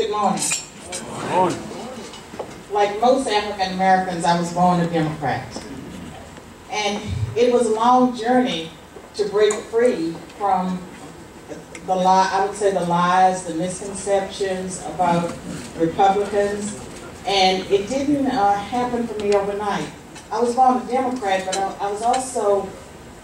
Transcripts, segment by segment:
Good morning. Good morning. Like most African Americans, I was born a Democrat. And it was a long journey to break free from the lies, the misconceptions about Republicans. And it didn't happen for me overnight. I was born a Democrat, but I was also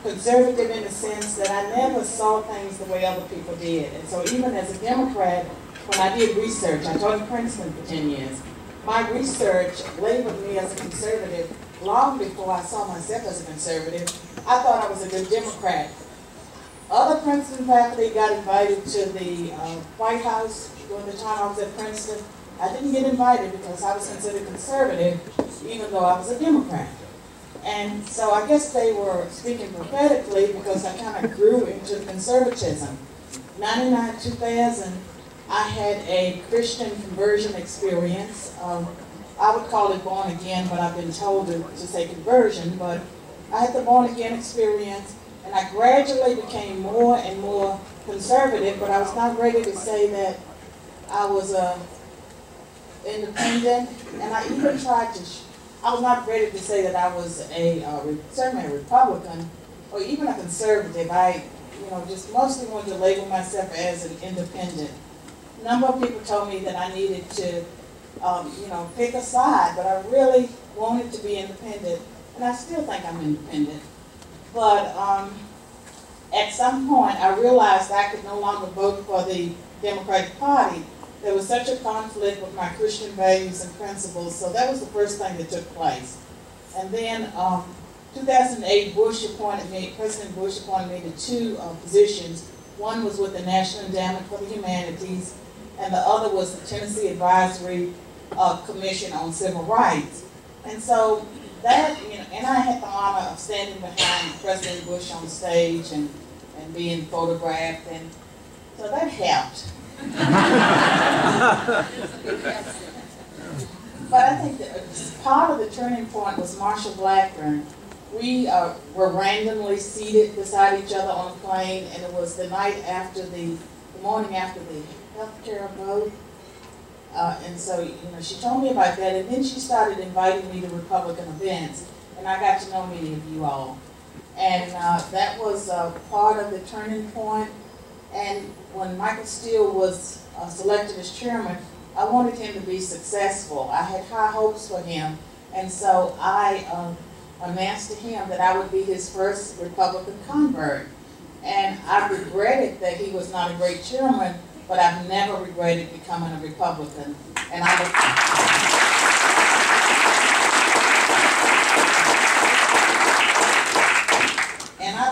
conservative in the sense that I never saw things the way other people did. And so even as a Democrat, when I did research, I taught in Princeton for 10 years, my research labeled me as a conservative long before I saw myself as a conservative. I thought I was a good Democrat. Other Princeton faculty got invited to the White House during the time I was at Princeton. I didn't get invited because I was considered conservative, even though I was a Democrat. And so I guess they were speaking prophetically because I kind of grew into conservatism. 99, 2000, I had a Christian conversion experience. I would call it born again, but I've been told to say conversion. But I had the born again experience, and I gradually became more and more conservative, but I was not ready to say that I was independent, and I even tried to, I was not ready to say that I was certainly a Republican, or even a conservative. I, just mostly wanted to label myself as an independent. A number of people told me that I needed to, pick a side, but I really wanted to be independent, and I still think I'm independent. But at some point, I realized I could no longer vote for the Democratic Party. There was such a conflict with my Christian values and principles, so that was the first thing that took place. And then 2008, President Bush appointed me to two positions. One was with the National Endowment for the Humanities, and the other was the Tennessee Advisory Commission on Civil Rights. And so that, and I had the honor of standing behind President Bush on stage and being photographed, and so that helped. But I think that part of the turning point was Marshall Blackburn. We were randomly seated beside each other on a plane, and it was the morning after the health care vote. And so, she told me about that, and then she started inviting me to Republican events, and I got to know many of you all. And that was part of the turning point. And when Michael Steele was selected as chairman, I wanted him to be successful. I had high hopes for him, and so I announced to him that I would be his first Republican convert. And I regretted that he was not a great chairman, but I've never regretted becoming a Republican. And I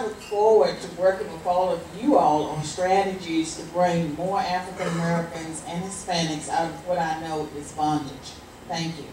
look forward to working with all of you all on strategies to bring more African Americans and Hispanics out of what I know is bondage. Thank you.